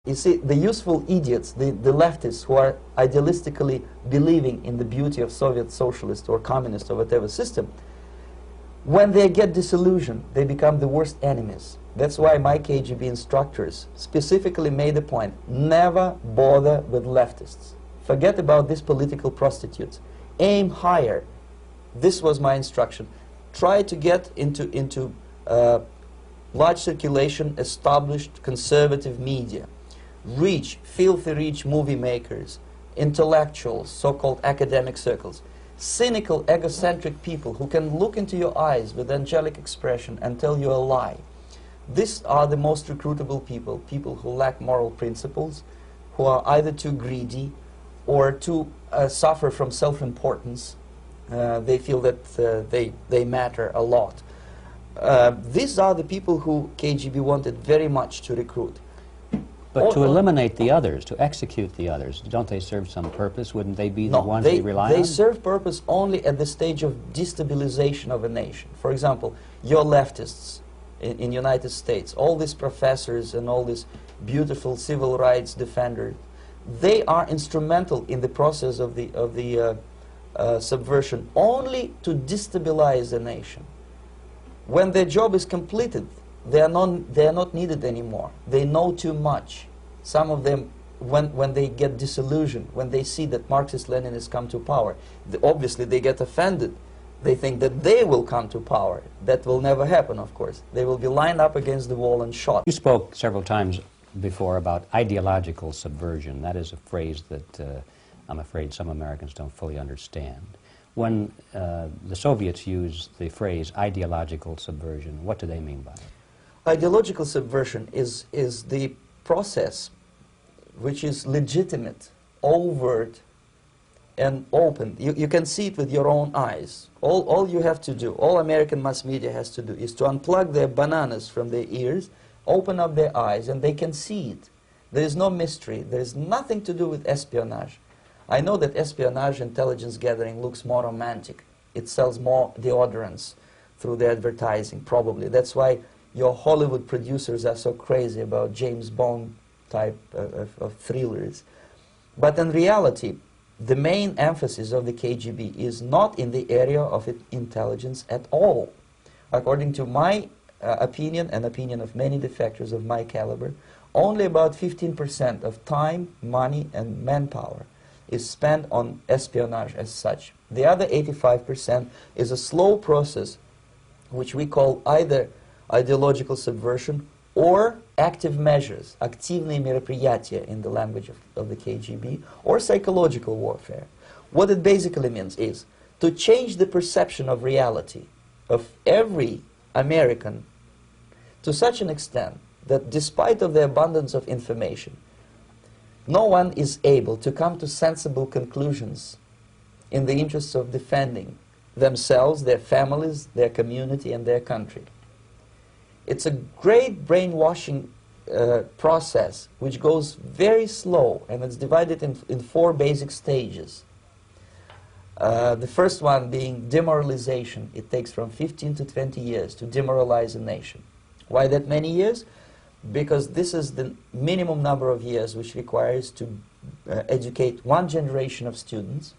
You see, the useful idiots, the leftists who are idealistically believing in the beauty of Soviet socialist or communist or whatever system, when they get disillusioned, they become the worst enemies. That's why my KGB instructors specifically made a point: never bother with leftists. Forget about these political prostitutes. Aim higher. This was my instruction. Try to get into large circulation, established conservative media. Rich, filthy rich movie makers, intellectuals, so-called academic circles, cynical, egocentric people who can look into your eyes with angelic expression and tell you a lie. These are the most recruitable people, people who lack moral principles, who are either too greedy or too suffer from self-importance. They feel that they matter a lot. These are the people who KGB wanted very much to recruit. But to eliminate the others, to execute the others, don't they serve some purpose? Wouldn't they be the ones they rely on? They serve purpose only at the stage of destabilization of a nation. For example, your leftists in United States, all these professors and all these beautiful civil rights defenders, they are instrumental in the process of the subversion only to destabilize the nation. When their job is completed, they are not needed anymore. They know too much. Some of them, when they get disillusioned, when they see that Marxist-Leninists come to power, obviously they get offended. They think that they will come to power. That will never happen, of course. They will be lined up against the wall and shot. You spoke several times before about ideological subversion. That is a phrase that I'm afraid some Americans don't fully understand. When the Soviets used the phrase ideological subversion, what do they mean by it? Ideological subversion is the process which is legitimate, overt, and open. You can see it with your own eyes. All you have to do, all American mass media has to do, is to unplug their bananas from their ears, open up their eyes, and they can see it. There is no mystery. There is nothing to do with espionage. I know that espionage intelligence gathering looks more romantic. It sells more deodorants through the advertising, probably. That's why your Hollywood producers are so crazy about James Bond type of thrillers. But in reality, the main emphasis of the KGB is not in the area of intelligence at all. According to my opinion and opinion of many defectors of my caliber, only about 15% of time, money, and manpower is spent on espionage as such. The other 85% is a slow process which we call either ideological subversion or active measures, активные мероприятия in the language of the KGB, or psychological warfare. What it basically means is to change the perception of reality of every American to such an extent that despite of the abundance of information, no one is able to come to sensible conclusions in the interests of defending themselves, their families, their community, and their country. It's a great brainwashing process which goes very slow, and it's divided in 4 basic stages. The first one being demoralization. It takes from 15 to 20 years to demoralize a nation. Why that many years? Because this is the minimum number of years which requires to educate one generation of students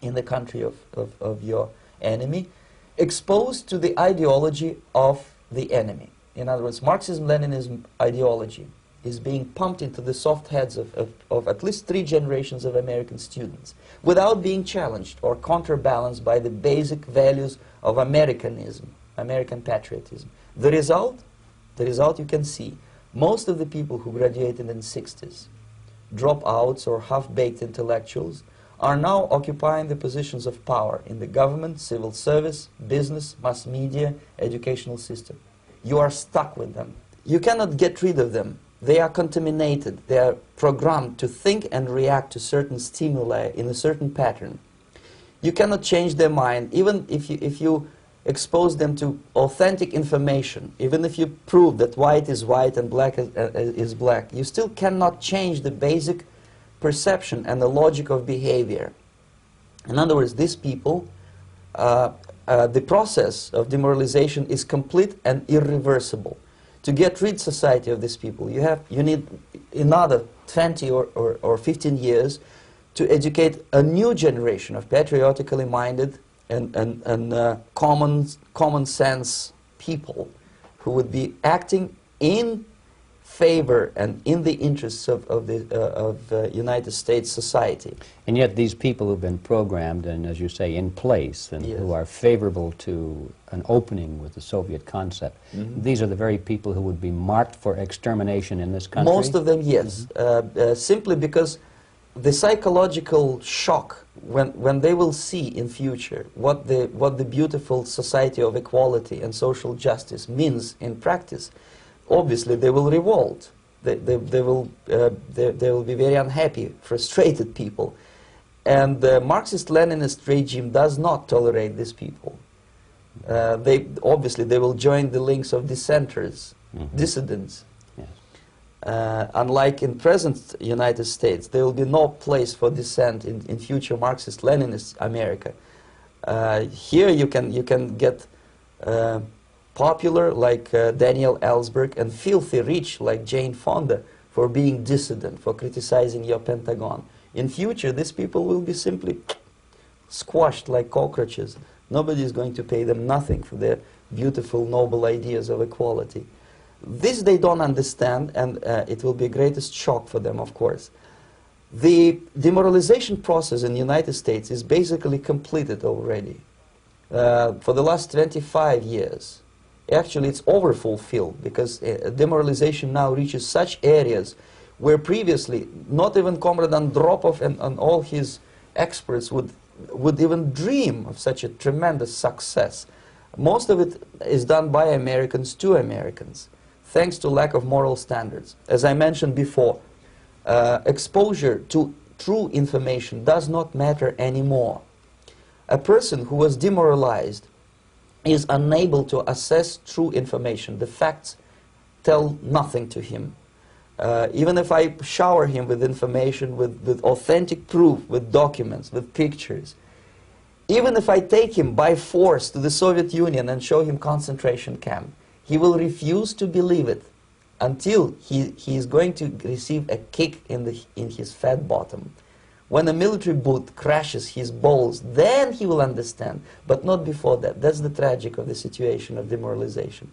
in the country of your enemy, exposed to the ideology of the enemy. In other words, Marxism-Leninism ideology is being pumped into the soft heads of at least 3 generations of American students without being challenged or counterbalanced by the basic values of Americanism, American patriotism. The result you can see. Most of the people who graduated in the 60s, dropouts or half-baked intellectuals, are now occupying the positions of power in the government, civil service, business, mass media, educational system. You are stuck with them. You cannot get rid of them. They are contaminated. They are programmed to think and react to certain stimuli in a certain pattern. You cannot change their mind, even if you expose them to authentic information, even if you prove that white is white and black is black. You still cannot change the basic perception and the logic of behavior. In other words, these people, the process of demoralization is complete and irreversible. To get rid society of these people, you need another 20 or 15 years to educate a new generation of patriotically minded and common sense people who would be acting in favor and in the interests of the United States society. And yet these people who've been programmed and, as you say, in place and Yes. who are favorable to an opening with the Soviet concept, these are the very people who would be marked for extermination in this country? Most of them, yes. Simply because the psychological shock when they will see in future what the beautiful society of equality and social justice means in practice, obviously they will revolt. They will be very unhappy, frustrated people. And the Marxist-Leninist regime does not tolerate these people. Obviously they will join the links of dissenters, dissidents. Yes. Unlike in present United States, there will be no place for dissent in future Marxist-Leninist America. Here you can get popular like Daniel Ellsberg and filthy rich like Jane Fonda for being dissident, for criticizing your Pentagon. In future, these people will be simply squashed like cockroaches. Nobody is going to pay them nothing for their beautiful, noble ideas of equality. This they don't understand, and it will be a greatest shock for them, of course. The demoralization process in the United States is basically completed already. For the last 25 years. Actually, it's overfulfilled because demoralization now reaches such areas where previously not even Comrade Andropov and all his experts would even dream of such a tremendous success. Most of it is done by Americans to Americans, thanks to lack of moral standards. As I mentioned before, exposure to true information does not matter anymore. A person who was demoralized is unable to assess true information. The facts tell nothing to him. Even if I shower him with information, with authentic proof, with documents, with pictures, even if I take him by force to the Soviet Union and show him concentration camp, he will refuse to believe it until he is going to receive a kick in his fat bottom. When a military boot crashes his balls, then he will understand, but not before that. That's the tragic of the situation of demoralization.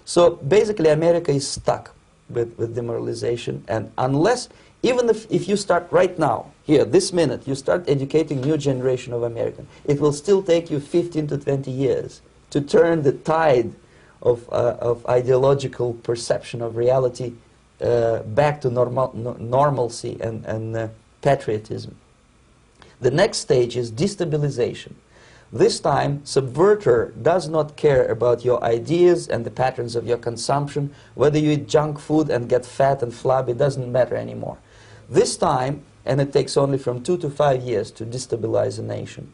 So basically America is stuck with demoralization, and unless, even if you start right now, here, this minute, you start educating new generation of Americans, it will still take you 15 to 20 years to turn the tide of ideological perception of reality back to normalcy and patriotism. The next stage is destabilization. This time, subverter does not care about your ideas and the patterns of your consumption. Whether you eat junk food and get fat and flabby, doesn't matter anymore. This time, and it takes only from 2 to 5 years to destabilize a nation,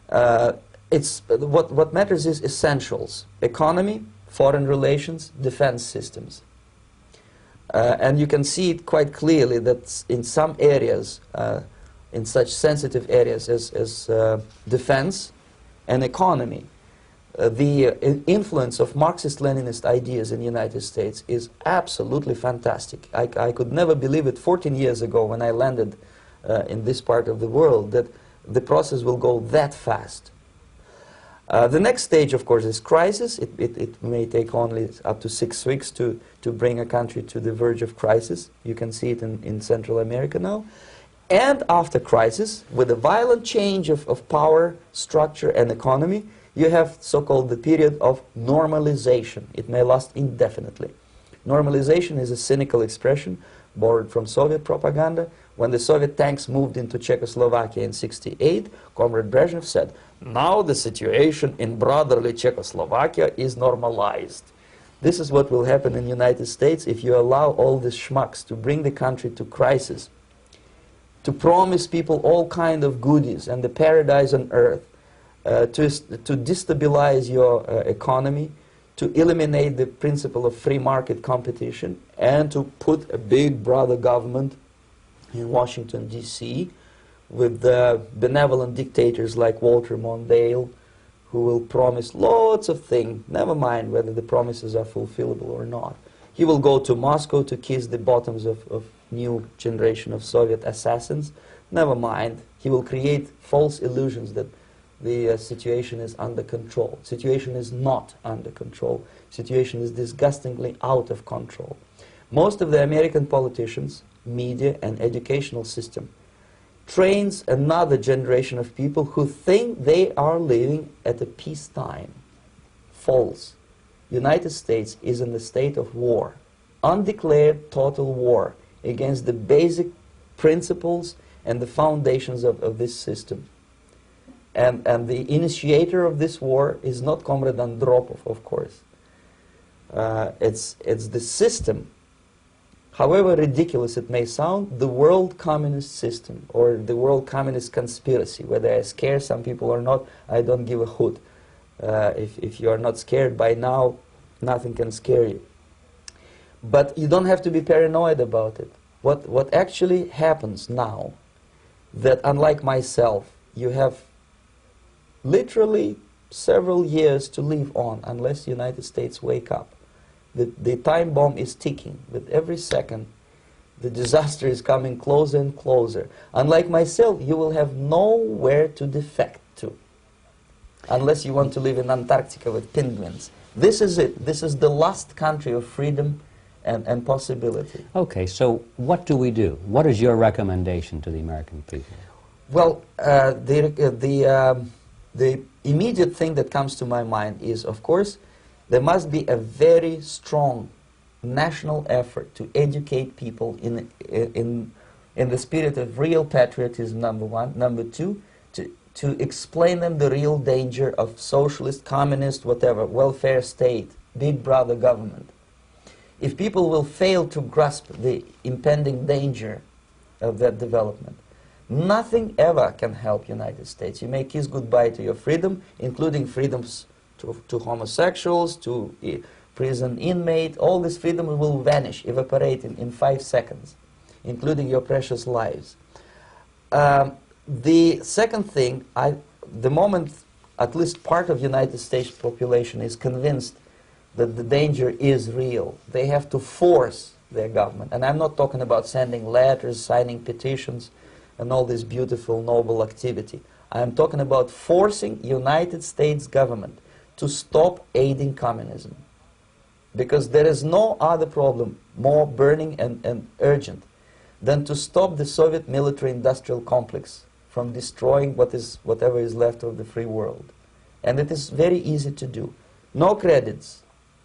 what matters is essentials: economy, foreign relations, defense systems. And you can see it quite clearly that in some areas, in such sensitive areas as defense and economy, the influence of Marxist-Leninist ideas in the United States is absolutely fantastic. I could never believe it 14 years ago when I landed in this part of the world that the process will go that fast. The next stage, of course, is crisis. It may take only up to 6 weeks to bring a country to the verge of crisis. You can see it in Central America now. And after crisis, with a violent change of power, structure, and economy, you have so-called the period of normalization. It may last indefinitely. Normalization is a cynical expression borrowed from Soviet propaganda. When the Soviet tanks moved into Czechoslovakia in '68, Comrade Brezhnev said, "Now the situation in brotherly Czechoslovakia is normalized." This is what will happen in the United States if you allow all these schmucks to bring the country to crisis, to promise people all kind of goodies and the paradise on earth, to destabilize your economy, to eliminate the principle of free market competition, and to put a big brother government in Washington, D.C., with benevolent dictators like Walter Mondale, who will promise lots of things, never mind whether the promises are fulfillable or not. He will go to Moscow to kiss the bottoms of new generation of Soviet assassins. Never mind, he will create false illusions that the situation is under control. Situation is not under control. Situation is disgustingly out of control. Most of the American politicians, media, and educational system trains another generation of people who think they are living at a peacetime. False. United States is in a state of war, undeclared total war against the basic principles and the foundations of this system. And the initiator of this war is not Comrade Andropov, of course. It's the system. However ridiculous it may sound, the world communist system or the world communist conspiracy, whether I scare some people or not, I don't give a hoot. If you are not scared by now, nothing can scare you. But you don't have to be paranoid about it. What actually happens now, that unlike myself, you have literally several years to live on unless the United States wake up. The time bomb is ticking. With every second, the disaster is coming closer and closer. Unlike myself, you will have nowhere to defect to, unless you want to live in Antarctica with penguins. This is it. This is the last country of freedom and possibility. Okay, so what do we do? What is your recommendation to the American people? Well, the immediate thing that comes to my mind is, of course, there must be a very strong national effort to educate people in the spirit of real patriotism, number one. Number two, to explain them the real danger of socialist, communist, whatever, welfare state, big brother government. If people will fail to grasp the impending danger of that development, nothing ever can help United States. You may kiss goodbye to your freedom, including freedoms to homosexuals, to prison inmate. All this freedom will vanish, evaporate in 5 seconds, including your precious lives. The second thing, the moment at least part of United States population is convinced that the danger is real, they have to force their government. And I'm not talking about sending letters, signing petitions, and all this beautiful, noble activity. I'm talking about forcing United States government to stop aiding communism. Because there is no other problem more burning and urgent than to stop the Soviet military-industrial complex from destroying whatever is left of the free world. And it is very easy to do. No credits,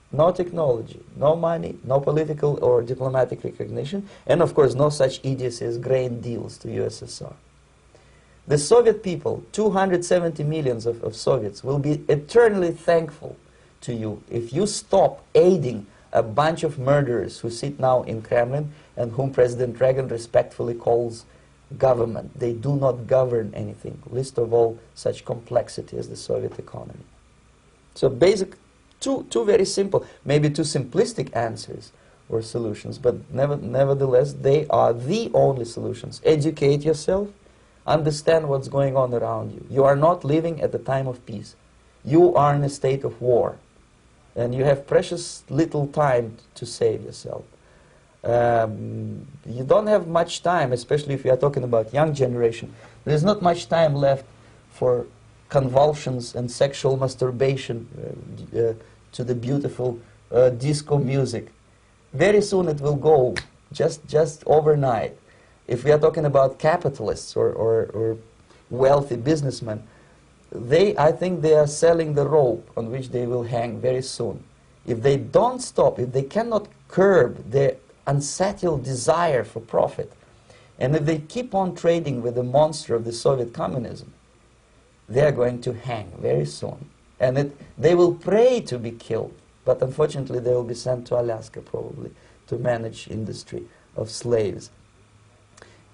no technology, no money, no political or diplomatic recognition, and of course no such idiocy as grain deals to USSR. The Soviet people, 270 million of Soviets, will be eternally thankful to you if you stop aiding a bunch of murderers who sit now in Kremlin and whom President Reagan respectfully calls government. They do not govern anything, least of all such complexity as the Soviet economy. So basic, two very simple, maybe too simplistic answers or solutions, but nevertheless they are the only solutions. Educate yourself, understand what's going on around you. You are not living at the time of peace. You are in a state of war, and you have precious little time to save yourself. You don't have much time, especially if you are talking about young generation. There is not much time left for convulsions and sexual masturbation to the beautiful disco music. Very soon it will go, just overnight. If we are talking about capitalists or wealthy businessmen, I think they are selling the rope on which they will hang very soon. If they don't stop, if they cannot curb their unsettled desire for profit, and if they keep on trading with the monster of the Soviet communism, they are going to hang very soon. And they will pray to be killed, but unfortunately they will be sent to Alaska probably to manage industry of slaves.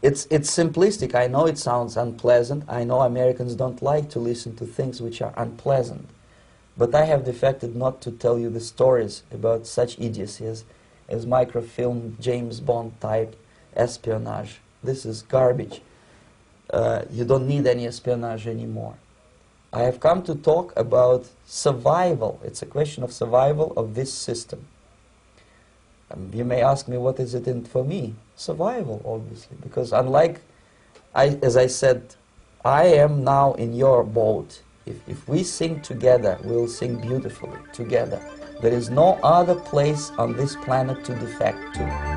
It's simplistic. I know it sounds unpleasant. I know Americans don't like to listen to things which are unpleasant. But I have defected not to tell you the stories about such idiocy as microfilm, James Bond type espionage. This is garbage. You don't need any espionage anymore. I have come to talk about survival. It's a question of survival of this system. You may ask me, what is it in for me? Survival, obviously, because unlike, as I said, I am now in your boat. If we sing together, we'll sing beautifully together. There is no other place on this planet to defect to.